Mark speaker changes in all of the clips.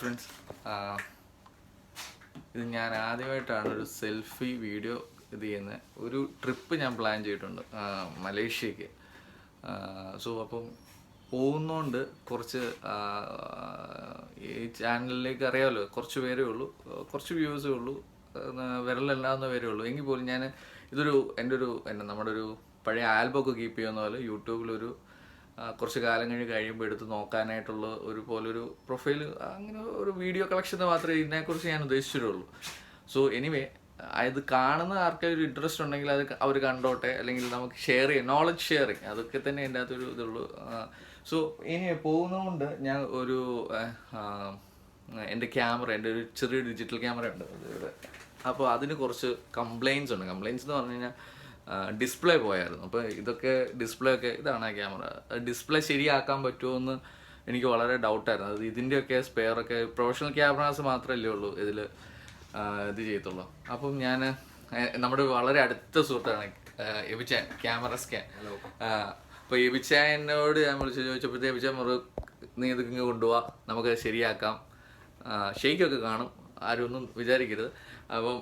Speaker 1: Friends, ഇത് ഞാൻ ആദ്യമായിട്ടാണ് ഒരു സെൽഫി വീഡിയോ ഇത് ചെയ്യുന്നത്. ഒരു ട്രിപ്പ് ഞാൻ പ്ലാൻ ചെയ്തിട്ടുണ്ട് മലേഷ്യക്ക്. സോ അപ്പം പോകുന്നതുകൊണ്ട് കുറച്ച് ഈ ചാനലിലേക്ക് അറിയാമല്ലോ, കുറച്ച് പേരേ ഉള്ളൂ, കുറച്ച് വ്യൂസേ ഉള്ളൂ, വിരലെല്ലാവുന്ന പേരേ ഉള്ളൂ. എങ്കിൽ പോലും ഞാൻ ഇതൊരു നമ്മുടെ ഒരു പഴയ ആൽബമൊക്കെ കീപ്പ് ചെയ്യുന്ന പോലെ യൂട്യൂബിലൊരു കുറച്ച് കാലം കഴിയുമ്പോൾ എടുത്ത് നോക്കാനായിട്ടുള്ള പോലൊരു പ്രൊഫൈൽ, അങ്ങനെ ഒരു വീഡിയോ കളക്ഷൻ മാത്രമേ ഇതിനെക്കുറിച്ച് ഞാൻ ഉദ്ദേശിച്ചിട്ടുള്ളൂ. സോ എനിവേ, ഇത് കാണുന്ന ആർക്കൊരു ഒരു ഇൻട്രസ്റ്റ് ഉണ്ടെങ്കിൽ അത് അവർ കണ്ടോട്ടെ, അല്ലെങ്കിൽ നമുക്ക് ഷെയർ ചെയ്യാം, നോളജ് ഷെയറിങ്, അതൊക്കെ തന്നെ എൻ്റെ അകത്തൊരു ഇതുള്ളൂ. സോ ഇനി പോകുന്നതുകൊണ്ട് ഞാൻ എൻ്റെ ക്യാമറ, എൻ്റെ ഒരു ചെറിയ ഡിജിറ്റൽ ക്യാമറ ഉണ്ട് ഇവിടെ. അപ്പോൾ അതിന് കുറച്ച് കംപ്ലയിൻസ് ഉണ്ട്. കംപ്ലയിൻസ് എന്ന് പറഞ്ഞു കഴിഞ്ഞാൽ ഡിസ്പ്ലേ പോയായിരുന്നു. അപ്പോൾ ഇതൊക്കെ ഡിസ്പ്ലേ ഒക്കെ, ഇതാണ് ആ ക്യാമറ, ഡിസ്പ്ലേ ശരിയാക്കാൻ പറ്റുമോ എന്ന് എനിക്ക് വളരെ ഡൗട്ടായിരുന്നു. അത് ഇതിൻ്റെയൊക്കെ സ്പെയറൊക്കെ പ്രൊഫഷണൽ ക്യാമറാസ് മാത്രമല്ലേ ഉള്ളൂ ഇതിൽ ഇത് ചെയ്യത്തുള്ളൂ. അപ്പം ഞാൻ നമ്മുടെ വളരെ അടുത്ത സുഹൃത്താണ് എബിച്ചാൻ, ക്യാമറ സ്കാൻ. അപ്പോൾ എബിച്ചാനോട് ഞാൻ വിളിച്ച് ചോദിച്ചപ്പോഴത്തേ എബിച്ചാൻ നീ ഇതൊക്കെ കൊണ്ടുപോവാ, നമുക്ക് ശരിയാക്കാം, ഷെയ്ക്കൊക്കെ കാണും, ആരും ഒന്നും വിചാരിക്കരുത്. അപ്പം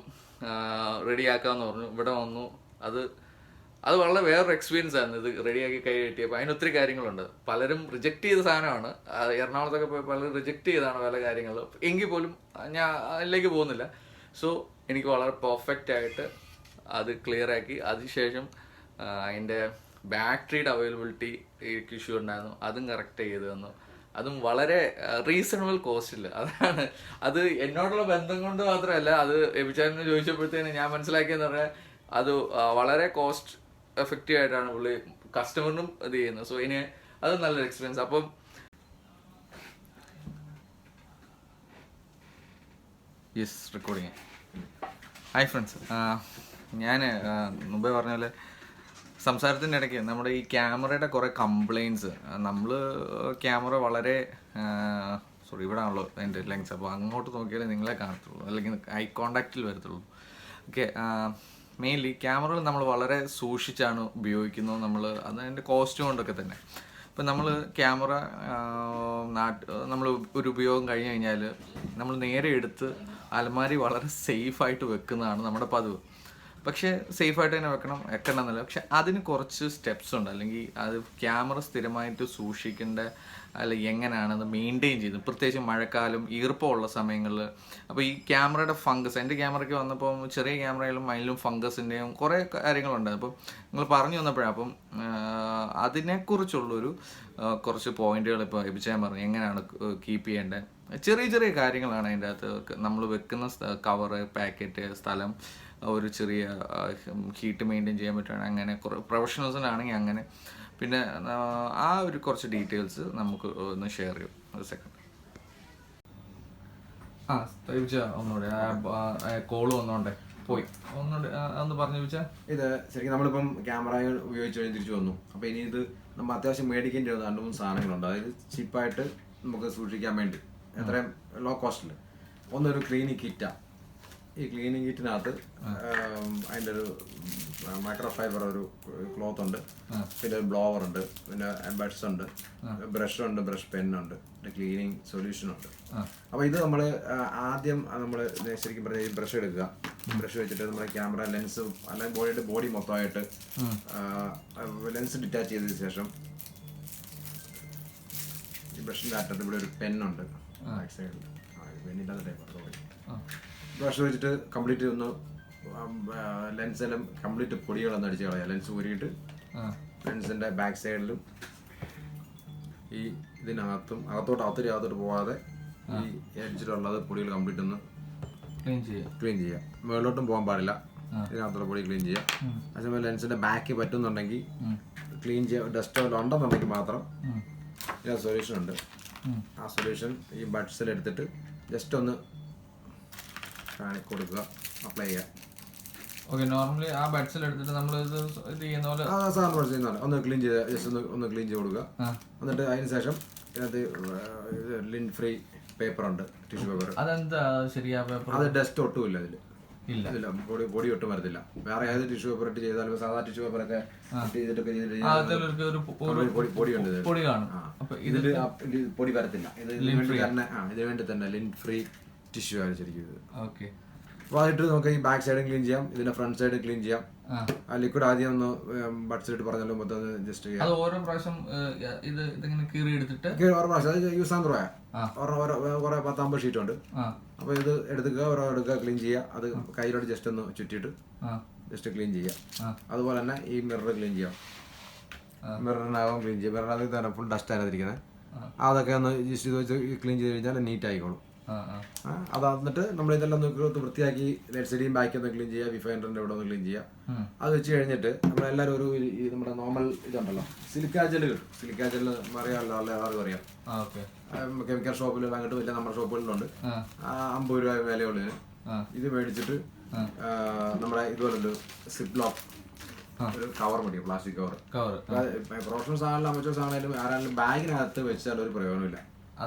Speaker 1: റെഡിയാക്കാമെന്ന് പറഞ്ഞു. ഇവിടെ വന്നു. അത് വളരെ വേറൊരു എക്സ്പീരിയൻസ് ആയിരുന്നു. ഇത് റെഡിയാക്കി കൈ കിട്ടിയപ്പോൾ അതിനൊത്തിരി കാര്യങ്ങളുണ്ട്. പലരും റിജക്റ്റ് ചെയ്ത സാധനമാണ്. എറണാകുളത്തൊക്കെ പോയി പലരും റിജക്റ്റ് ചെയ്താണ് പല കാര്യങ്ങളും. എങ്കിൽ പോലും ഞാൻ അതിലേക്ക് പോകുന്നില്ല. സോ എനിക്ക് വളരെ പെർഫെക്റ്റ് ആയിട്ട് അത് ക്ലിയർ ആക്കി. അതിനുശേഷം അതിൻ്റെ ബാറ്ററിയുടെ അവൈലബിലിറ്റി എനിക്ക് ഇഷ്യൂ ഉണ്ടായിരുന്നു, അതും കറക്റ്റ് ചെയ്ത് തന്നു. അതും വളരെ റീസണബിൾ കോസ്റ്റിൽ. അതാണ് അത് എന്നോടുള്ള ബന്ധം കൊണ്ട് മാത്രമല്ല, അത് എബിച്ചാനെ ചോദിച്ചപ്പോഴത്തേന് ഞാൻ മനസ്സിലാക്കിയെന്ന് പറഞ്ഞാൽ അത് വളരെ കോസ്റ്റ് എഫക്റ്റീവ് ആയിട്ടാണ് പുള്ളി കസ്റ്റമറിനും ഇത് ചെയ്യുന്നത്. സോ ഇനി അത് നല്ലൊരു എക്സ്പീരിയൻസ്. അപ്പം യെസ്, റെക്കോർഡിങ്. ഹായ് ഫ്രണ്ട്സ്, ഞാൻ മുമ്പേ പറഞ്ഞ പോലെ സംസാരത്തിൻ്റെ ഇടയ്ക്ക് നമ്മുടെ ഈ ക്യാമറയുടെ കുറേ കംപ്ലയിൻസ്, നമ്മൾ ക്യാമറ വളരെ ഇവിടെ ആണല്ലോ അതിൻ്റെ ലെൻസ്, അപ്പോൾ അങ്ങോട്ട് നോക്കിയാലേ നിങ്ങളെ കാണത്തുള്ളൂ, അല്ലെങ്കിൽ ഐ കോണ്ടാക്റ്റിൽ വരത്തുള്ളൂ. ഓക്കെ, മെയിൻലി ക്യാമറകൾ നമ്മൾ വളരെ സൂക്ഷിച്ചാണ് ഉപയോഗിക്കുന്നത്. അതിൻ്റെ കോസ്റ്റ് കൊണ്ടൊക്കെ തന്നെ. ഇപ്പം നമ്മൾ ക്യാമറ നമ്മൾ ഒരു ഉപയോഗം കഴിഞ്ഞ് കഴിഞ്ഞാൽ നമ്മൾ നേരെ എടുത്ത് അലമാരി വളരെ സേഫായിട്ട് വെക്കുന്നതാണ് നമ്മുടെ പതിവ്. പക്ഷേ സേഫായിട്ട് തന്നെ വെക്കണം എന്നല്ല, പക്ഷെ അതിന് കുറച്ച് സ്റ്റെപ്സ് ഉണ്ട്. അല്ലെങ്കിൽ അത് ക്യാമറ സ്ഥിരമായിട്ട് സൂക്ഷിക്കേണ്ട, അല്ലെങ്കിൽ എങ്ങനെയാണ് അത് മെയിൻറ്റെയിൻ ചെയ്യുന്നത്, പ്രത്യേകിച്ച് മഴക്കാലം, ഈർപ്പമുള്ള സമയങ്ങളിൽ. അപ്പോൾ ഈ ക്യാമറയുടെ ഫംഗസ്, എൻ്റെ ക്യാമറയ്ക്ക് വന്നപ്പോൾ ചെറിയ ക്യാമറയിലും അതിലും ഫംഗസിൻ്റെയും കുറേ കാര്യങ്ങളുണ്ട്. അപ്പം നിങ്ങൾ പറഞ്ഞു വന്നപ്പോഴാണ്. അപ്പം അതിനെക്കുറിച്ചുള്ളൊരു കുറച്ച് പോയിന്റുകൾ ഇപ്പോൾ എബിച്ചാൻ പറഞ്ഞു, എങ്ങനെയാണ് കീപ്പ് ചെയ്യേണ്ടത്. ചെറിയ ചെറിയ കാര്യങ്ങളാണ് അതിൻ്റെ അകത്ത്. നമ്മൾ വെക്കുന്ന കവറ്, പാക്കറ്റ്, സ്ഥലം, ഒരു ചെറിയ ഹീറ്റ് മെയിൻറ്റെയിൻ ചെയ്യാൻ പറ്റുകയാണ്. അങ്ങനെ കുറേ പ്രൊഫഷണൽസിനാണെങ്കിൽ അങ്ങനെ. പിന്നെ ആ ഒരു കുറച്ച് ഡീറ്റെയിൽസ് നമുക്ക് ഒന്ന് ഷെയർ ചെയ്യും. ഒരു സെക്കൻഡ്. ഒന്നുകൂടെ കോള് വന്നോണ്ടേ പോയി, ഒന്നുകൂടെ ഒന്ന് പറഞ്ഞു വെച്ചാൽ.
Speaker 2: ഇത് ശരിക്കും നമ്മളിപ്പം ക്യാമറകൾ ഉപയോഗിച്ച് കഴിഞ്ഞ് തിരിച്ചു വന്നു. അപ്പോൾ ഇനി ഇത് നമ്മൾ അത്യാവശ്യം മേടിക്കേണ്ടി വന്ന 2-3 സാധനങ്ങളുണ്ട്. അതായത് ചീപ്പായിട്ട് നമുക്ക് സൂക്ഷിക്കാൻ വേണ്ടി, എത്രയും ലോ കോസ്റ്റിൽ. ഒന്നൊരു ക്ലീനിങ് കിറ്റാണ്. ഈ ക്ലീനിങ് കിറ്റിനകത്ത് അതിൻ്റെ ഒരു മൈക്രോ ഫൈബർ ഒരു ക്ലോത്ത് ഉണ്ട്, പിന്നെ ഒരു ബ്ലോവർ ഉണ്ട്, പിന്നെ ബഡ്സ് ഉണ്ട്, ബ്രഷ് ഉണ്ട്, ബ്രഷ് പെന്നുണ്ട്, പിന്നെ ക്ലീനിങ് സൊല്യൂഷൻ ഉണ്ട്. അപ്പോൾ ഇത് നമ്മൾ ആദ്യം നമ്മൾ ശരിക്കും പറഞ്ഞാൽ ഈ ബ്രഷ് എടുക്കുക. ബ്രഷ് വെച്ചിട്ട് നമ്മൾ ക്യാമറ ലെൻസ് അല്ലെങ്കിൽ ബോഡി മൊത്തമായിട്ട് ലെൻസ് ഡിറ്റാച്ച് ചെയ്തതിന് ശേഷം ഈ ബ്രഷിൻ്റെ അറ്റത്ത് ഇവിടെ ഒരു പെന്നുണ്ട് ബാക്ക് സൈഡിൽ. പെന്നില്ലാത്ത ടൈപ്പ്. ബ്രഷ് വെച്ചിട്ട് കംപ്ലീറ്റ് ഒന്ന് ലെൻസിലും കംപ്ലീറ്റ് പൊടികളൊന്നും അടിച്ച് കളയുക. ലെൻസ് ഊരിയിട്ട് ലെൻസിൻ്റെ ബാക്ക് സൈഡിലും ഈ അകത്തോട്ട് പോകാതെ ഈ എഡ്ജിലുള്ളത് പൊടികൾ കംപ്ലീറ്റ് ഒന്ന് ക്ലീൻ ചെയ്യുക. മുകളിലോട്ടും പോകാൻ പാടില്ല. ഇതിനകത്തുള്ള പൊടി ക്ലീൻ ചെയ്യുക. അതേപോലെ ലെൻസിൻ്റെ ബാക്ക് പറ്റുന്നുണ്ടെങ്കിൽ ക്ലീൻ ചെയ്യുക. ഡസ്റ്റ് ഉണ്ടെന്നുണ്ടെങ്കിൽ മാത്രം ഇതിനകത്ത് സൊല്യൂഷൻ ഉണ്ട്. ആ സൊല്യൂഷൻ ഈ ബഡ്സിൽ എടുത്തിട്ട് ജസ്റ്റ് ഒന്ന് കൊടുക്കുക, അപ്ലൈ ചെയ്യുക.
Speaker 1: ഓക്കെ, നോർമലി ആ ബഡ്സിൽ എടുത്തിട്ട് നമ്മൾ ഇത് ചെയ്യുന്ന പോലെ
Speaker 2: സാധാരണ ബഡ്സ് ചെയ്യുന്ന പോലെ ഒന്ന് ക്ലീൻ ചെയ്ത് ജസ്റ്റ് ഒന്ന് ക്ലീൻ ചെയ്ത് കൊടുക്കുക. എന്നിട്ട് അതിന് ശേഷം ഇതിനകത്ത് ലിൻ ഫ്രീ പേപ്പർ ഉണ്ട്, ടിഷ്യൂ പേപ്പർ.
Speaker 1: അതെന്താ ശരിയാ പേപ്പർ?
Speaker 2: അത് ഡസ്റ്റ് ഒട്ടുമില്ല അതിൽ. ഇല്ല, പൊടി ഒട്ടും വരത്തില്ല. വേറെ ഏത് ടിഷ്യൂ പേപ്പർ ഇട്ട് ചെയ്താലും സാധാ ടിഷ്യൂ പേപ്പറൊക്കെ ചെയ്തിട്ടൊക്കെ പൊടിയുണ്ട്. ഇതില് പൊടി വരത്തില്ല. ഇതിനു വേണ്ടി തന്നെ ലിൻ ഫ്രീ ടിഷ്യൂ ആണ് ശരിക്കും ഇത്. അപ്പോൾ അതിട്ട് നമുക്ക് ഈ ബാക്ക് സൈഡ് ക്ലീൻ ചെയ്യാം, ഇതിന്റെ ഫ്രണ്ട് സൈഡ് ക്ലീൻ ചെയ്യാം. ആ ലിക്വിഡ് ആദ്യം ഒന്ന് ബഡ്സ് ഇട്ട് പറഞ്ഞാലും മൊത്തം ജസ്റ്റ് ചെയ്യാം.
Speaker 1: ഓരോ പ്രാവശ്യം
Speaker 2: ഓരോ പ്രാവശ്യം അത് യൂസ് ആൻ ത്രോ കുറെ 10-50 ഷീറ്റ് ഉണ്ട്. അപ്പോൾ ഇത് എടുക്കുക, ഓരോ എടുക്കുക, ക്ലീൻ ചെയ്യുക. അത് കയ്യിലോട്ട് ജസ്റ്റ് ഒന്ന് ചുറ്റിയിട്ട് ജസ്റ്റ് ക്ലീൻ ചെയ്യുക. അതുപോലെ തന്നെ ഈ മിറർ ക്ലീൻ ചെയ്യാം. മിററിനാകും ക്ലീൻ ചെയ്യുക. മിററിനകത്ത് തന്നെ ഫുൾ ഡസ്റ്റ് ആയിരിക്കുന്നത്. അതൊക്കെ ഒന്ന് ജസ്റ്റ് ഇത് വെച്ച് ക്ലീൻ ചെയ്ത് കഴിഞ്ഞാൽ നീറ്റ് ആയിക്കോളും. അത് എന്നിട്ട് നമ്മൾ ഇതെല്ലാം വൃത്തിയാക്കി ലെഫ്റ്റ് സൈഡിയും ബാക്കി ഒന്ന് ക്ലീൻ ചെയ്യുക, വിഫൈൻഡറിന്റെ ഇവിടെ ഒന്ന് ക്ലീൻ ചെയ്യുക. അത് വെച്ച് കഴിഞ്ഞിട്ട് നമ്മളെല്ലാവരും ഒരു നമ്മുടെ നോർമൽ ഇതുണ്ടല്ലോ, സിലിക്കാ ജെല്ല് കിട്ടും. സിലിക്കാ ജെല്ല് അറിയാമല്ലോ, എല്ലാവർക്കും അറിയാം. കെമിക്കൽ ഷോപ്പിലെല്ലാം അങ്ങോട്ട് വലിയ നമ്മുടെ ഷോപ്പുകളിലുണ്ട്. 50 രൂപ വിലയുള്ളതിന് ഇത് മേടിച്ചിട്ട് നമ്മുടെ ഇതുപോലൊരു സിപ്പ് ലോക്ക് ഒരു കവർ മതി, പ്ലാസ്റ്റിക് കവർ. പ്രൊഫഷണൽ സാധനം അമച്ചേഴ്സ് ആണെങ്കിലും ആരാണെങ്കിലും ബാഗിനകത്ത് വെച്ചാൽ ഒരു പ്രയോജനമില്ല.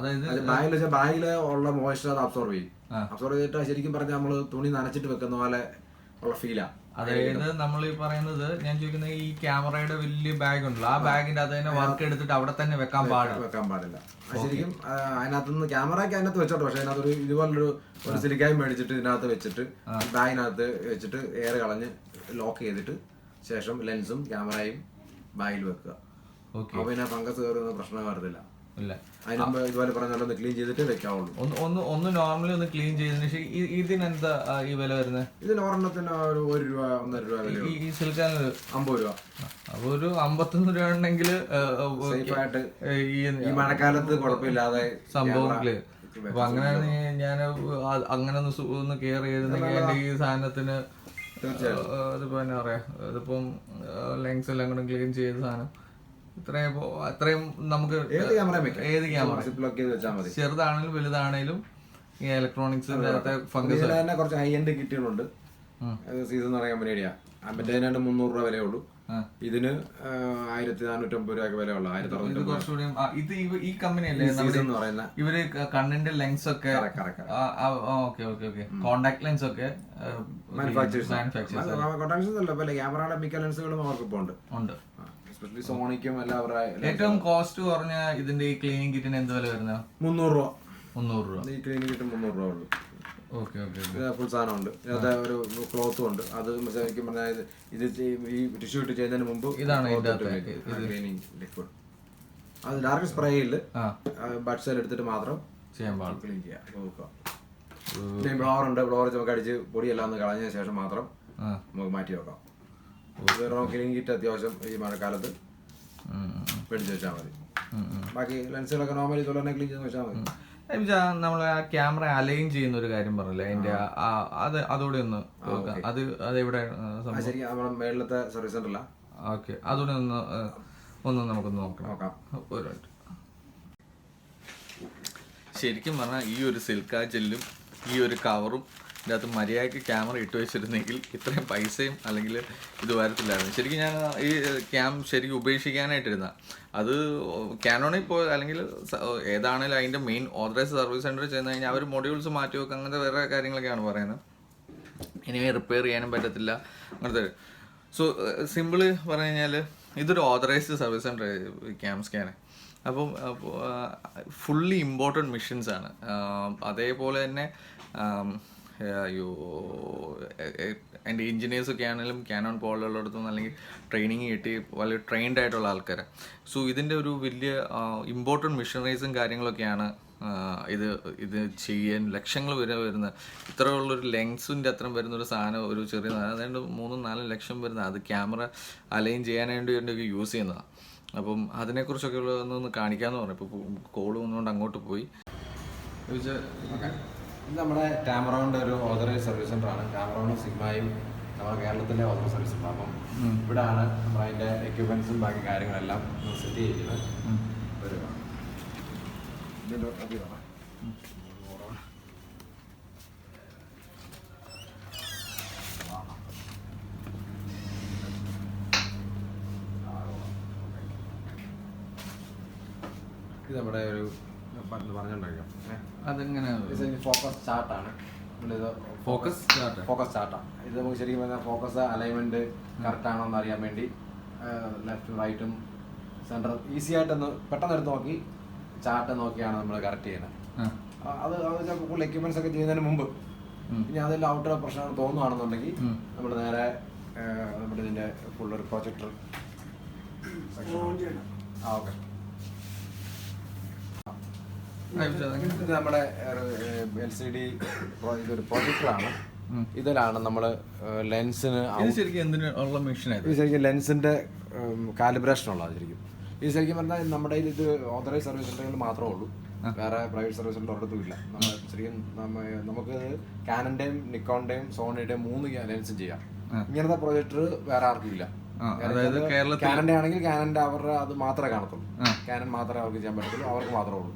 Speaker 2: ബാഗിൽ ഉള്ള മോയ്സ്ചർ അത് അബ്സോർവ് ചെയ്യും. അബ്സോർവ് ചെയ്തിട്ട് ശരിക്കും പറഞ്ഞാൽ നമ്മള് തുണി നനച്ചിട്ട് വെക്കുന്ന പോലെ ഉള്ള ഫീലാ.
Speaker 1: അതായത് നമ്മൾ ഈ പറയുന്നത്, ഞാൻ ചോദിക്കുന്നത് ഈ ക്യാമറയുടെ വലിയ ബാഗ് ഉണ്ടല്ലോ, ആ ബാഗിന്റെ അത് തന്നെ വർക്ക് എടുത്തിട്ട് അവിടെ തന്നെ വെക്കാൻ പാടില്ല.
Speaker 2: ശരിക്കും അതിനകത്തുനിന്ന് ക്യാമറയ്ക്ക് അതിനകത്ത് വെച്ചോട്ടെ, പക്ഷെ അതിനകത്തൊരു ഇതുപോലൊരു സിലിക്കായി മേടിച്ചിട്ട് ഇതിനകത്ത് വെച്ചിട്ട് ബാഗിനകത്ത് വെച്ചിട്ട് എയർ കളഞ്ഞ് ലോക്ക് ചെയ്തിട്ട് ശേഷം ലെൻസും ക്യാമറയും ബാഗിൽ വെക്കുക. അപ്പൊ പിന്നെ ഫംഗസ് കയറുന്ന പ്രശ്നം വരത്തില്ല. ഇതുപോലെ പറഞ്ഞാൽ ക്ലീൻ ചെയ്തിട്ട് വെക്കാവുള്ളൂ.
Speaker 1: ഒന്ന് നോർമലി ഒന്ന് ക്ലീൻ ചെയ്തതിന് ശേഷം ഇതിനെന്താ ഈ വില വരുന്നത്?
Speaker 2: ഇതിന് ഒരെണ്ണത്തിന് ഒരു 1 രൂപ 1.5 രൂപ വില.
Speaker 1: ഈ സിൽക്കാന് 50
Speaker 2: രൂപ.
Speaker 1: അപ്പൊ ഒരു 51 രൂപ ഉണ്ടെങ്കിൽ
Speaker 2: ഈ മഴക്കാലത്ത് കുഴപ്പമില്ലാതെ
Speaker 1: സംഭവം ക്ലിയർ. അപ്പൊ അങ്ങനെയാണ് ഞാൻ അങ്ങനെ ഒന്ന് കെയർ ചെയ്തിട്ടുണ്ടെങ്കിൽ എന്റെ ഈ സാധനത്തിന് അതിപ്പോ എന്നാ പറയാ, ഇതിപ്പം ലെങ്സ് എല്ലാം കൂടെ ക്ലീൻ ചെയ്ത സാധനം അത്രയും നമുക്ക് ഏത് ക്യാമറ ചെറുതാണേലും വലുതാണേലും ഈ ഇലക്ട്രോണിക്സിന്റെ
Speaker 2: ഫംഗസ് കുറച്ച് ഹൈ എൻഡ് കിറ്റുകളുണ്ട്. സീസൺ എന്ന് പറയാൻ കമ്പനിയുടെയാ. മറ്റേ 300 രൂപ വിലയുള്ളൂ. ഇതിന് 1450 രൂപ വിലയുള്ള 1600.
Speaker 1: ഈ കമ്പനിയല്ലേ ഇവര് കണ്ണിന്റെ ലെൻസ് ഒക്കെ കോണ്ടാക്ട് ലെൻസ് ഒക്കെ
Speaker 2: ക്യാമറയുടെ മിക്ക ലെൻസുകളും അവർക്ക് ഇപ്പോൾ ഉണ്ട്. സോണിക്കും
Speaker 1: ഏറ്റവും കോസ്റ്റ് കുറഞ്ഞ ഇതിന്റെ ഈ ക്ലീനിങ് കിറ്റിന് എന്ത് വില വരുന്നത്?
Speaker 2: 300 രൂപ.
Speaker 1: 300 രൂപ.
Speaker 2: ഈ ക്ലീനിങ് കിറ്റ് 300 രൂപ ഉള്ളു. ഫുൾ സാധനം ഉണ്ട്. ഇതിനകത്ത് ഒരു ക്ലോത്തും ഉണ്ട്. അത് ശരിക്കും പറഞ്ഞാൽ ഇത് ഈ ടിഷ്യൂ ഇട്ട് ചെയ്യുന്നതിന് മുമ്പ്
Speaker 1: ഇതാണ്
Speaker 2: ക്ലീനിങ് ലിക്വിഡ്. അത് ഡയറക്റ്റ് സ്പ്രേയിൽ ബഡ്സെൽ എടുത്തിട്ട് മാത്രം
Speaker 1: ചെയ്യാൻ പാടില്ല,
Speaker 2: ക്ലീൻ ചെയ്യാം. ബ്ലോവർ ഉണ്ട്. ബ്ലോവർ നമുക്ക് അടിച്ച് പൊടിയെല്ലാം ഒന്ന് കളഞ്ഞതിന് ശേഷം മാത്രം നമുക്ക് മാറ്റി വെക്കാം. ക്ലീനിങ് കിറ്റ് അത്യാവശ്യം ഈ മഴക്കാലത്ത് മേടിച്ച് വെച്ചാൽ മതി. ബാക്കി ലെൻസുകളൊക്കെ നോർമലി ഇതുപോലെ തന്നെ ക്ലീൻ ചെയ്ത് വെച്ചാൽ മതി.
Speaker 1: നമ്മൾ ആ ക്യാമറ അലൈൻ ചെയ്യുന്ന ഒരു കാര്യം പറഞ്ഞില്ലേ, അതിന്റെ അതോടെ ഒന്ന് അതെവിടെ
Speaker 2: മേളിലത്തെ സർവീസ് സെന്ററിലാ.
Speaker 1: ഓക്കെ, അതോടെ ഒന്ന് നമുക്കൊന്ന് നോക്കാം. ഒരു മിനിറ്റ്. ശരിക്കും പറഞ്ഞാൽ ഈ ഒരു സിൽക്കാ ജെല്ലും ഈ ഒരു കവറും ഇതിനകത്ത് മര്യാദയ്ക്ക് ക്യാമറ ഇട്ട് വെച്ചിരുന്നെങ്കിൽ ഇത്രയും പൈസയും അല്ലെങ്കിൽ ഇത് വരത്തില്ലായിരുന്നു. ശരിക്കും ഞാൻ ഈ ശരിക്കും ഉപേക്ഷിക്കാനായിട്ടിരുന്ന അത് കാനോണിൽ പോയി അല്ലെങ്കിൽ ഏതാണെങ്കിലും അതിൻ്റെ മെയിൻ ഓതറൈസ്ഡ് സർവീസ് സെൻറ്ററിൽ ചെന്ന് കഴിഞ്ഞാൽ അവർ മൊഡ്യൂൾസ് മാറ്റി വെക്കുക, അങ്ങനത്തെ വേറെ കാര്യങ്ങളൊക്കെയാണ് പറയുന്നത്. ഇനി റിപ്പയർ ചെയ്യാനും പറ്റത്തില്ല അങ്ങനത്തെ. സോ സിമ്പിള് പറഞ്ഞു കഴിഞ്ഞാൽ ഇതൊരു authorised service centre cam scan. അപ്പം ഫുള്ളി ഇമ്പോർട്ടൻറ്റ് മിഷൻസ് ആണ്. അതേപോലെ തന്നെ അതിൻ്റെ എൻജിനീയേഴ്സൊക്കെ ആണെങ്കിലും കാനോൺ പോലുള്ളിടത്തുനിന്ന് അല്ലെങ്കിൽ ട്രെയിനിങ് കിട്ടി വളരെ ട്രെയിൻഡ് ആയിട്ടുള്ള ആൾക്കാരെ. സോ ഇതിൻ്റെ ഒരു വലിയ ഇമ്പോർട്ടൻറ്റ് മിഷനറീസും കാര്യങ്ങളൊക്കെയാണ് ഇത് ചെയ്യാൻ ലക്ഷങ്ങൾ വരെ വരുന്നത്. ഇത്രയുള്ളൊരു ലെൻസിൻ്റെ അത്രയും വരുന്നൊരു സാധനം, ഒരു ചെറിയ സാധനം, അതായത് 3-4 ലക്ഷം വരുന്നത് അത് ക്യാമറ അലൈൻ ചെയ്യാനായിട്ട് യൂസ് ചെയ്യുന്നതാണ്. അപ്പം അതിനെക്കുറിച്ചൊക്കെ ഒന്ന് കാണിക്കാമെന്ന് പറഞ്ഞു. ഇപ്പോൾ കോള് വന്നുകൊണ്ട് അങ്ങോട്ട് പോയി.
Speaker 2: ഇത് നമ്മുടെ കാമറോണിൻ്റെ ഒരു ഓതറൈസ്ഡ് സർവീസ് സെൻ്ററാണ്. കാമറോണും സിഗ്മയും നമ്മുടെ കേരളത്തിലെ ഓതറൈസ്ഡ് സർവീസ് സെൻ്റർ. അപ്പം ഇവിടെയാണ് നമ്മൾ അതിൻ്റെ എക്യുപ്മെൻറ്റ്സും ബാക്കി കാര്യങ്ങളെല്ലാം സെറ്റ് ചെയ്യുന്നത്. ഇത് നമ്മുടെ ഒരു പറഞ്ഞുകൊണ്ടിരിക്കാം.
Speaker 1: അതെങ്ങനെ
Speaker 2: ഫോക്കസ് ചാർട്ടാണ്. നമ്മളിത്
Speaker 1: ഫോക്കസ്
Speaker 2: ചാർട്ടാണ്. ഇത് നമുക്ക് ശരിക്കും പറഞ്ഞാൽ ഫോക്കസ് അലൈൻമെന്റ് കറക്റ്റ് ആണോ എന്ന് അറിയാൻ വേണ്ടി ലെഫ്റ്റും റൈറ്റും സെൻറ്റർ ഈസി ആയിട്ടൊന്ന് പെട്ടെന്ന് എടുത്ത് നോക്കി ചാർട്ട് നോക്കിയാണ് നമ്മൾ കറക്റ്റ് ചെയ്യുന്നത്. അത് കൂടുതൽ എക്യുപ്മെന്റ്സ് ഒക്കെ ചെയ്യുന്നതിന് മുമ്പ് ഇനി അതെല്ലാം ഔട്ടർ പ്രശ്നമാണ് തോന്നുകയാണെന്നുണ്ടെങ്കിൽ നമ്മൾ നേരെ നമ്മുടെ ഇതിന്റെ ഫുൾ ഒരു പ്രൊജക്ടർ ഓക്കെ. ഇത് നമ്മുടെ LCD ഇതൊരു പ്രൊജക്ടറാണ്. ഇതിലാണ് നമ്മൾ ലെൻസിന് ശരിക്കും ലെൻസിന്റെ കാലിബ്രേഷൻ ഉള്ളത്. ശരിക്കും ഇത് ശരിക്കും പറഞ്ഞാൽ നമ്മുടെ ഇത് ഓതറൈസ് സർവീസ് സെന്ററുകളിൽ മാത്രമേ ഉള്ളൂ, വേറെ പ്രൈവറ്റ് സർവീസ് സെന്റർ ഒരിടത്തും ഇല്ല. നമ്മൾ ശരിക്കും നമുക്ക് കാനന്റെയും നിക്കോണിന്റെയും സോണിയുടെയും 3 ലെൻസും ചെയ്യാം. ഇങ്ങനത്തെ പ്രൊജക്ടർ വേറെ ആർക്കും ഇല്ല. കാനന്റെ ആണെങ്കിൽ കാനന്റെ അവരുടെ അത് മാത്രമേ കാണത്തുള്ളൂ, കാനൻ മാത്രമേ അവർക്ക് ചെയ്യാൻ പറ്റത്തുള്ളൂ, അവർക്ക് മാത്രമേ ഉള്ളൂ.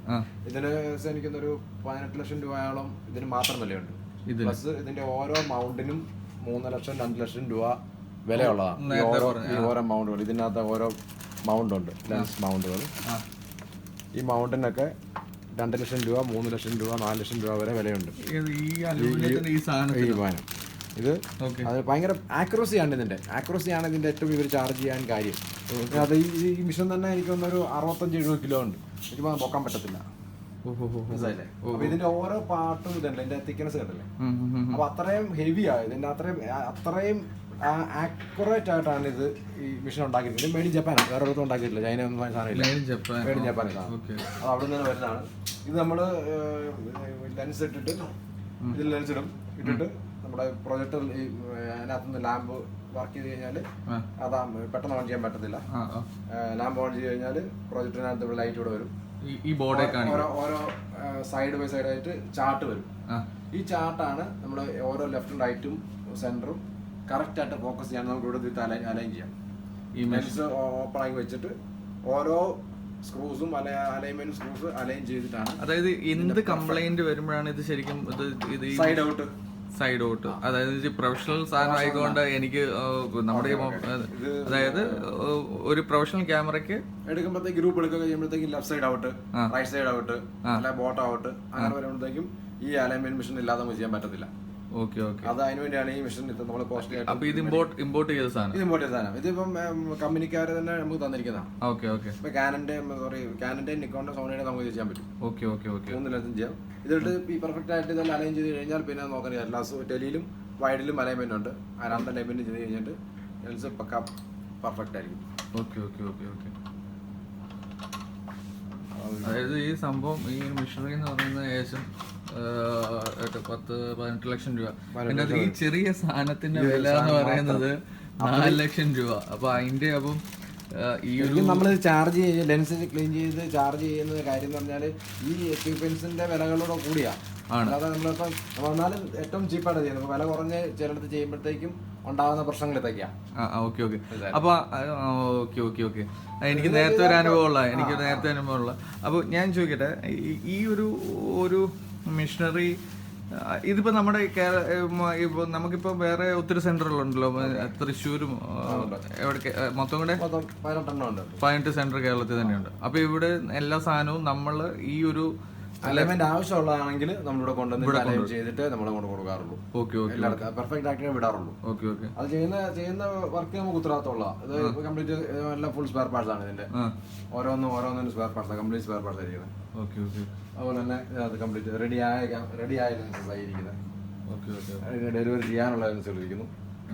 Speaker 2: ഇതിന് എനിക്കൊന്നൊരു 18 ലക്ഷം രൂപയോളം ഇതിന് മാത്രം വിലയുണ്ട്. പ്ലസ് ഇതിന്റെ ഓരോ മൗണ്ടിനും 3 ലക്ഷം 2 ലക്ഷം രൂപ വിലയുള്ളതാണ് ഓരോ മൗണ്ടുകൾ. ഇതിനകത്ത് ഓരോ മൗണ്ട് ഉണ്ട്, ലെൻസ് മൗണ്ടുകൾ. ഈ മൗണ്ടിനൊക്കെ 2 ലക്ഷം രൂപ 3 ലക്ഷം രൂപ 4 ലക്ഷം രൂപ വരെ വിലയുണ്ട് ഈ സാധനം. ഇത് അത് ഭയങ്കര ആക്യുറസിയാണ്. ആക്യുറസിയാണ് ഇതിന്റെ ഏറ്റവും ഇവർ ചാർജ് ചെയ്യാൻ കാര്യം. അത് ഈ മിഷൻ തന്നെ എനിക്ക് തോന്നുന്നൊരു 65-70 കിലോ ഉണ്ട്. എനിക്ക് പൊക്കാൻ പറ്റത്തില്ല. അപ്പൊ ഇതിന്റെ ഓരോ പാർട്ടും ഇതുണ്ട്, ഇതിന്റെ തിക്നെസ് കണ്ടല്ലേ. അപ്പൊ അത്രയും ഹെവിയാണ് ഇതിന്റെ, അത്രയും ആക്യുറേറ്റ് ആയിട്ടാണ് ഇത് ഈ മിഷൻ ഉണ്ടാക്കിയിട്ടുള്ളത്. മെയ്ഡ് ഇൻ ജപ്പാനാണ്, വേറെ ഒന്നും ഉണ്ടാക്കിയിട്ടില്ല. ചൈന ഒന്നും സാധനമില്ല, മെയ്ഡ് ഇൻ ജപ്പാൻ സാധനം. അത് അവിടെ നിന്ന് വരുന്നതാണ്. ഇത് നമ്മള് ലെൻസ് ഇട്ടിട്ട് ഇതിൽ ലെൻസ് ഇട്ടിട്ട് നമ്മുടെ പ്രൊജക്ടർ അതിനകത്തുനിന്ന് ലാമ്പ് വർക്ക് ചെയ്ത് കഴിഞ്ഞാൽ അതാ പെട്ടെന്ന് ഓൺ ചെയ്യാൻ പറ്റത്തില്ല. ലാമ്പ് ഓൺ ചെയ്ത് കഴിഞ്ഞാൽ പ്രൊജക്ടറിനകത്ത് ഇവിടെ ലൈറ്റ് ഇവിടെ വരും.
Speaker 1: ഈ ബോർഡ്
Speaker 2: ഓരോ സൈഡ് ബൈ സൈഡ് ആയിട്ട് ചാർട്ട് വരും. ഈ ചാർട്ടാണ് നമ്മുടെ ഓരോ ലെഫ്റ്റും റൈറ്റും സെന്ററും കറക്റ്റ് ആയിട്ട് ഫോക്കസ് ചെയ്യാൻ നമുക്ക് ഇവിടെ അലൈൻ ചെയ്യാം. ഈ ലെൻസ് ഓപ്പൺ ആക്കി വെച്ചിട്ട് ഓരോ സ്ക്രൂസും അലൈൻമെന്റ് സ്ക്രൂസ് അലൈൻ ചെയ്തിട്ടാണ്.
Speaker 1: അതായത് എന്ത് കംപ്ലൈന്റ് വരുമ്പോഴാണ് ഇത് ശരിക്കും ഇത് സൈഡ് ഔട്ട്, അതായത് പ്രൊഫഷണൽ സാധനം ആയതുകൊണ്ട് എനിക്ക് നമ്മുടെ അതായത് ഒരു പ്രൊഫഷണൽ ക്യാമറയ്ക്ക്
Speaker 2: എടുക്കുമ്പോഴത്തേക്ക് ഗ്രൂപ്പ് എടുക്കുക ചെയ്യുമ്പോഴത്തേക്കും left side out, right side out, അല്ലെ ബോട്ടം ഔട്ട്, അങ്ങനെ വരുമ്പോഴത്തേക്കും ഈ അലൈൻമെന്റ് മിഷൻ ഇല്ലാതെ നമുക്ക് ചെയ്യാൻ പറ്റത്തില്ല. അത് അതിന് വേണ്ടിയാണ് ഈ മിഷൻ നമ്മൾ കോസ്റ്റ്ലി ആയിട്ട്.
Speaker 1: അപ്പൊ ഇത് ഇമ്പോർട്ട് ചെയ്ത സാധനം
Speaker 2: ഇതിപ്പം കമ്പനിക്കാർ തന്നെ നമുക്ക് തന്നിരിക്കുന്നതാണ്. ഇപ്പൊ കാനന്റെ നിക്കോണിന്റെ സോണിയുടെ നമുക്ക് ചെയ്യാൻ പറ്റും. 3 ലെൻസും ചെയ്യാം. ഇതിട്ട് ഈ പെർഫെക്റ്റ് ആയിട്ട് ഇതെല്ലാം അലൈൻ ചെയ്ത് കഴിഞ്ഞാൽ പിന്നെ നോക്കാൻ എല്ലാ ടെലിയിലും വൈഡിലും അലൈൻമെന്റ് ഉണ്ട്. ആ 2 അലൈൻമെന്റ് ചെയ്ത് കഴിഞ്ഞിട്ട് ലെൻസ് പക്ക പെർഫെക്റ്റ് ആയിരിക്കും.
Speaker 1: അതായത് ഈ സംഭവം ഈ മെഷീനറി എന്ന് പറയുന്നത് ഏകദേശം 10-18 ലക്ഷം രൂപ. അതിനകത്ത് ഈ ചെറിയ സാധനത്തിന്റെ വില എന്ന് പറയുന്നത് 4 ലക്ഷം രൂപ. അപ്പൊ അതിന്റെ അപ്പം ഈ
Speaker 2: നമ്മൾ ചാർജ് ലെൻസ് ക്ലീൻ ചെയ്ത് ചാർജ് ചെയ്യുന്ന കാര്യം എന്ന് പറഞ്ഞാൽ ഈ എക്യുപ്മെന്റ്സിന്റെ വിലകളോട് കൂടിയാ. അല്ലാതെ നമ്മളിപ്പം വന്നാലും ഏറ്റവും ചീപ്പായിട്ട് ചെയ്യുന്നത്. വില കുറഞ്ഞ് ചിലടത്ത് ചെയ്യുമ്പോഴത്തേക്കും ഉണ്ടാകുന്ന പ്രശ്നങ്ങൾ ഇതൊക്കെയാണ്.
Speaker 1: അപ്പൊ എനിക്ക് നേരത്തെ ഒരു അനുഭവമുള്ള അപ്പൊ ഞാൻ ചോദിക്കട്ടെ, ഈ ഒരു മിഷനറി ഇതിപ്പോ നമ്മുടെ ഇപ്പൊ നമുക്കിപ്പോ വേറെ ഒത്തിരി സെന്ററുകളുണ്ടല്ലോ, തൃശ്ശൂരും എവിടെ മൊത്തം കൂടെ 18 സെന്റർ കേരളത്തിൽ തന്നെയുണ്ട്. അപ്പൊ ഇവിടെ എല്ലാ സാധനവും നമ്മള് ഈ ഒരു
Speaker 2: അലൈൻമെന്റ് ആവശ്യമുള്ളതാണെങ്കിൽ നമ്മളിവിടെ കൊണ്ടുവന്ന് അലൈൻ ചെയ്തിട്ട് നമ്മളെ കൊണ്ട് കൊടുക്കാറുള്ളൂ. പെർഫെക്റ്റ് ആക്കി വിടാറുള്ളൂ. അത് ചെയ്യുന്ന വർക്ക് നമുക്ക് ഉത്തരവാദിത്തമുള്ള ഇത് കംപ്ലീറ്റ് എല്ലാം ഫുൾ സ്പെയർ പാർട്സ് ആണ്. ഇതിന്റെ ഓരോന്നിനും spare parts, complete spare parts ആയിരിക്കുന്നത്. അതുപോലെ തന്നെ അത് കംപ്ലീറ്റ് റെഡിയായ ലെൻസസ് ആയിരിക്കുന്നത്. ഡെലിവറി ചെയ്യാനുള്ള ലെൻസുകൾ ഇരിക്കുന്നു.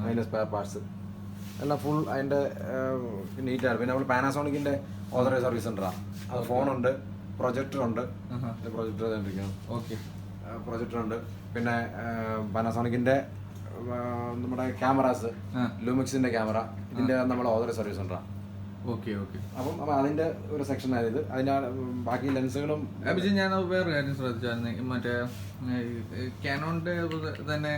Speaker 2: അതിന്റെ സ്പെയർ പാർട്സ് എല്ലാം ഫുൾ അതിന്റെ നീറ്റാണ്. പിന്നെ നമ്മൾ പാനാസോണിക്കിന്റെ ഓതറൈസ് സർവീസ് സെന്ററാണ്. അത് ഫോണുണ്ട്, പ്രൊജക്ടർ ഉണ്ട്. പ്രൊജക്ടർ ഉണ്ട്. പിന്നെ പാനാസോണിക്കിന്റെ നമ്മുടെ ക്യാമറാസ്, ലൂമിക്സിന്റെ ക്യാമറ, ഇതിന്റെ നമ്മൾ ഓതറൈസ് സർവീസ് സെന്ററാണ്. അപ്പം അതിന്റെ ഒരു സെക്ഷൻ ആയത്. അതിന്റെ ബാക്കി ലെൻസുകളും.
Speaker 1: ഞാൻ വേറെ കാര്യം ശ്രദ്ധിച്ചായിരുന്നു, മറ്റേ കാനോണിന്റെ തന്നെ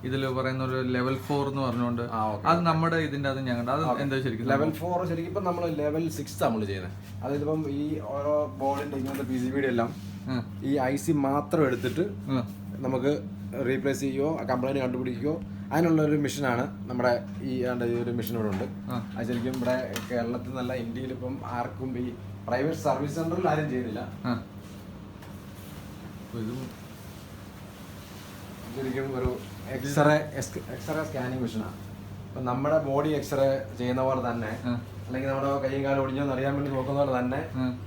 Speaker 1: ഇതില് പറയുന്ന ഒരു ലെവൽ 4 എന്ന് പറഞ്ഞുകൊണ്ട് അത് നമ്മുടെ ഇതിന്റെ അത് ഞങ്ങളുടെ അത് എന്താ ശരിക്കും
Speaker 2: ലെവൽ 4 ശരിക്കും ഇപ്പൊ നമ്മൾ ലെവൽ 6 നമ്മൾ ചെയ്യുന്നത്. അതായത് ഇപ്പം ഈ ഓരോ ബോർഡിന്റെ ഇങ്ങനത്തെ PCBയുടെ എല്ലാം ഈ IC മാത്രം എടുത്തിട്ട് നമുക്ക് റീപ്ലേസ് ചെയ്യുകയോ കംപ്ലൈന്റ് കണ്ടുപിടിക്കുകയോ അതിനുള്ള ഒരു മിഷനാണ് നമ്മുടെ ഈ ഒരു മിഷൻ ഇവിടെ ഉണ്ട്. അത് ശരിക്കും ഇവിടെ കേരളത്തിൽ നിന്നല്ല, ഇന്ത്യയിൽ ഇപ്പം ആർക്കും ഈ പ്രൈവറ്റ് സർവീസ് സെന്ററിൽ ആരും ചെയ്യുന്നില്ല. ശരിക്കും ഒരു എക്സ്റേ സ്കാനിങ് മെഷീനാണ്. അപ്പം നമ്മുടെ ബോഡി എക്സ്റേ ചെയ്യുന്ന പോലെ തന്നെ, അല്ലെങ്കിൽ നമ്മുടെ കൈയും കാലം ഒടിഞ്ഞോന്ന് അറിയാൻ വേണ്ടി നോക്കുന്ന പോലെ തന്നെ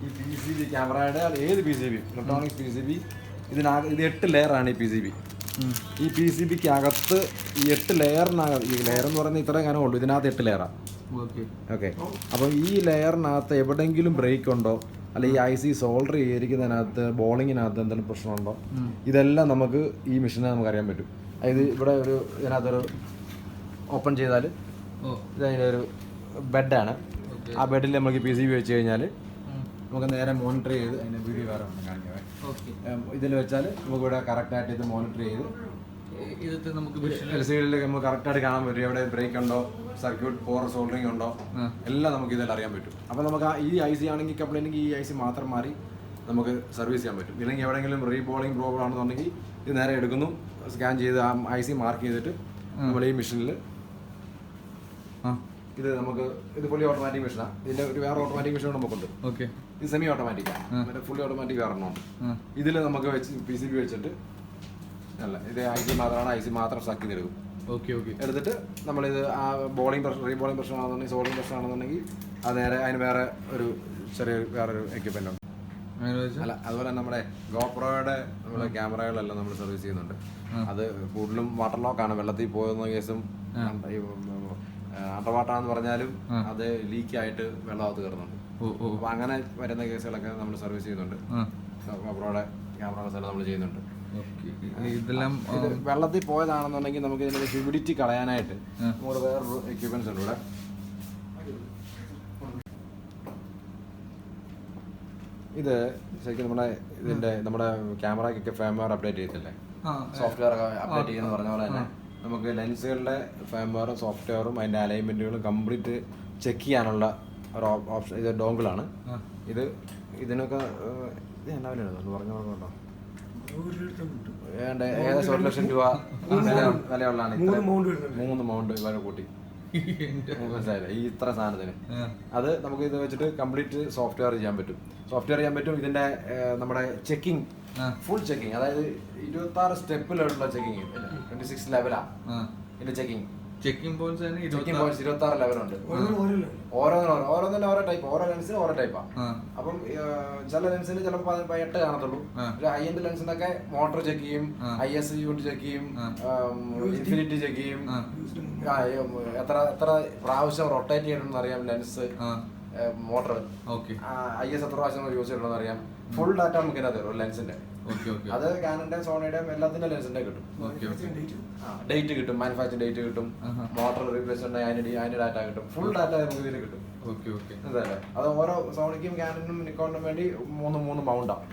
Speaker 2: ഈ PCB ക്യാമറയുടെ ഏത് PCB ഇലക്ട്രോണിക്സ് PCB ഇത് 8 ലെയറാണ്. ഈ PCB ഈ PCBക്ക് അകത്ത് ഈ 8 ലെയറിനകത്ത്, ഈ ലെയർ എന്ന് പറയുന്നത് ഇത്രയും കാലം ഉള്ളൂ, ഇതിനകത്ത് 8 ലെയറാണ്. ഓക്കെ. അപ്പം ഈ ലെയറിനകത്ത് എവിടെയെങ്കിലും ബ്രേക്ക് ഉണ്ടോ, അല്ലെങ്കിൽ ഈ IC സോൾഡർ ചെയ്തിരിക്കുന്നതിനകത്ത് ബോളിങ്ങിനകത്ത് എന്തെങ്കിലും പ്രശ്നമുണ്ടോ, ഇതെല്ലാം നമുക്ക് ഈ മെഷീനിൽ നമുക്ക് അറിയാൻ പറ്റും. അതായത് ഇവിടെ ഒരു ഇതിനകത്തൊരു ഓപ്പൺ ചെയ്താൽ ഇതതിൻ്റെ ഒരു ബെഡാണ്. ആ ബെഡിൽ നമുക്ക് PCB വെച്ച് കഴിഞ്ഞാൽ നമുക്ക് നേരെ മോണിറ്റർ ചെയ്ത് അതിൻ്റെ വീഡിയോ വേറെ കാണിക്കാം. ഇതിൽ വെച്ചാൽ നമുക്ക് ഇവിടെ കറക്റ്റായിട്ട് ഇത് മോണിറ്റർ ചെയ്ത് LCD നമുക്ക് കറക്റ്റായിട്ട് കാണാൻ പറ്റും എവിടെ ബ്രേക്ക് ഉണ്ടോ, സർക്യൂട്ട് പോർ സോൾഡറിങ് ഉണ്ടോ, എല്ലാം നമുക്ക് ഇതെല്ലാം അറിയാൻ പറ്റും. അപ്പോൾ നമുക്ക് ഈ IC ആണെങ്കിൽ കംപ്ലൈൻറ്റ് ഈ IC മാത്രം മാറി നമുക്ക് സർവീസ് ചെയ്യാൻ പറ്റും. ഇല്ലെങ്കിൽ എവിടെയെങ്കിലും റീബോളിങ് പ്രോബ്ലം ആണെന്നുണ്ടെങ്കിൽ ഇത് നേരെ എടുക്കുന്നു, സ്കാൻ ചെയ്ത് ആ IC മാർക്ക് ചെയ്തിട്ട് നമ്മൾ ഈ മെഷീനിൽ ഇത് നമുക്ക് ഇത് ഫുള്ളി ഓട്ടോമാറ്റിക് മെഷീനാണ്. ഇതിൻ്റെ ഒരു വേറെ ഓട്ടോമാറ്റിക് മെഷീൻ നമുക്കുണ്ട്. ഓക്കെ. ഇത് സെമി ഓട്ടോമാറ്റിക്കാണ്, മറ്റേ ഫുള്ളി ഓട്ടോമാറ്റിക് വേറെ ഉണ്ട്. ഇതിൽ നമുക്ക് വെച്ച് PCB വെച്ചിട്ട് അല്ല ഇത് IC മാത്രമാണ്, IC മാത്രം സക്ക് ചെയ്തെടുക്കും. ഓക്കെ. എടുത്തിട്ട് നമ്മളിത് ആ ബോളിംഗ് പ്രശ്നം, റീബോളിംഗ് പ്രശ്നമാണെന്നുണ്ടെങ്കിൽ, സോളിംഗ് പ്രശ്നമാണെന്നുണ്ടെങ്കിൽ അത് നേരെ അതിന് വേറെ ഒരു വേറൊരു എക്യുപ്മെൻ്റ് ഉണ്ട്. അല്ല, അതുപോലെ നമ്മുടെ ഗോപ്രോയുടെ നമ്മുടെ ക്യാമറകളെല്ലാം നമ്മൾ സർവീസ് ചെയ്യുന്നുണ്ട്. അത് കൂടുതലും വാട്ടർ ലോക്കാണ്, വെള്ളത്തിൽ പോകുന്ന കേസും അണ്ടർ വാട്ടറാന്ന് പറഞ്ഞാലും അത് ലീക്കായിട്ട് വെള്ളമകത്ത് കയറുന്നുണ്ട്. അപ്പോൾ അങ്ങനെ വരുന്ന കേസുകളൊക്കെ നമ്മൾ സർവീസ് ചെയ്യുന്നുണ്ട്. ഗോപ്രോയുടെ ക്യാമറസ് എല്ലാം നമ്മൾ ചെയ്യുന്നുണ്ട്. ഇതെല്ലാം വെള്ളത്തിൽ പോയതാണെന്നുണ്ടെങ്കിൽ നമുക്ക് ഇതിൻ്റെ ഹ്യൂമിഡിറ്റി കളയാനായിട്ട് നമുക്ക് വേറൊരു എക്യുപ്മെന്റ്സ് ഉണ്ട് ഇവിടെ. ഇത് ശരിക്കും നമ്മുടെ ക്യാമറയ്ക്കൊക്കെ ഫേംവെയർ അപ്ഡേറ്റ് ചെയ്തില്ലേ, സോഫ്റ്റ്വെയർ അപ്ഡേറ്റ് ചെയ്യുന്ന പറഞ്ഞ പോലെ തന്നെ നമുക്ക് ലെൻസുകളുടെ ഫേംവെയറും സോഫ്റ്റ്വെയറും അതിൻ്റെ അലൈൻമെൻറ്റുകളും കംപ്ലീറ്റ് ചെക്ക് ചെയ്യാനുള്ള ഒരു ഓപ്ഷൻ. ഇത് ഡോങ്കിളാണ്. ഇതിനൊക്കെ ഇത് എന്നാ വിലയുണ്ടോ പറഞ്ഞു കേട്ടോ, ഏകദേശം 1 ലക്ഷം രൂപ വിലയുള്ളതാണ്. 3 മൗണ്ട് വരെ കൂട്ടി, മനസ്സിലായില്ലേ ഈ ഇത്ര സാധനത്തിന്. അത് നമുക്ക് ഇത് വെച്ചിട്ട് കംപ്ലീറ്റ് സോഫ്റ്റ്വെയർ ചെയ്യാൻ പറ്റും. ഇതിന്റെ നമ്മുടെ ചെക്കിങ്, ഫുൾ ചെക്കിങ്, അതായത് 26 സ്റ്റെപ്പിലുള്ള ചെക്കിങ്, 26 ലെവലാണ് ഇതിന്റെ ചെക്കിംഗ് പോയിന്റ്സ് 26 ലെവലുണ്ട്. ഓരോന്നിനും ഓരോ ടൈപ്പ്, ഓരോ ലെൻസിനും ഓരോ ടൈപ്പാണ്. അപ്പം ചില ലെൻസിന് ചിലപ്പോൾ 8 കാണത്തുള്ളൂ. ഹൈ എൻഡ് ലെൻസിനൊക്കെ മോട്ടോർ ചെക്ക് ചെയ്യും, IS യൂണിറ്റ് ചെക്ക് ചെയ്യും, ഇൻഫിനിറ്റി ചെക്ക് ചെയ്യും, എത്ര പ്രാവശ്യം റൊട്ടേറ്റ് ചെയ്യണമെന്ന് അറിയാം ലെൻസ്, മോട്ടർ IS എത്ര പ്രാവശ്യം യൂസ് ചെയ്യണമെന്ന് അറിയാം. ഫുൾ ഡാറ്റ നമുക്ക് തരും ഒരു ലെൻസിന്റെ. അത് കാനന്റെയും സോണിയുടെയും എല്ലാത്തിന്റെ ലെൻസിന്റെ കിട്ടും. ഡേറ്റ് കിട്ടും, മാനുഫാക്ചർ ഡേറ്റ് കിട്ടും, മോട്ടോർ റീപ്ലേസ്മെന്റ് അതിന്റെ ഡാറ്റ കിട്ടും, ഫുൾ ഡാറ്റ നമുക്ക് ഇതിൽ കിട്ടും. അത് ഓരോ സോണിക്കും കാനനും നിക്കോണിനും വേണ്ടി 3 മൗണ്ടാണ്.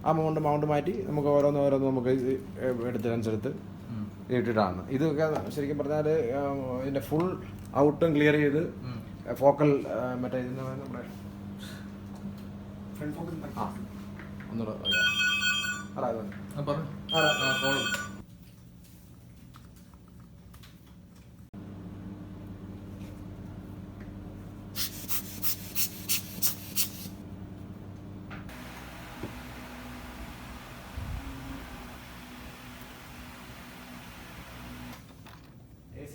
Speaker 2: ആ മൗണ്ട് മാറ്റി നമുക്ക് ഓരോന്ന് നമുക്ക് എടുത്ത് ലെൻസെടുത്ത് ഇട്ടിട്ടാണ്. ഇതൊക്കെ ശരിക്കും പറഞ്ഞാൽ ഇതിന്റെ ഫുൾ ഔട്ടും ക്ലിയർ ചെയ്ത് ഫോക്കൽ മറ്റേ ഇതിന് നമ്മുടെ ഒന്നുകൂടെ AC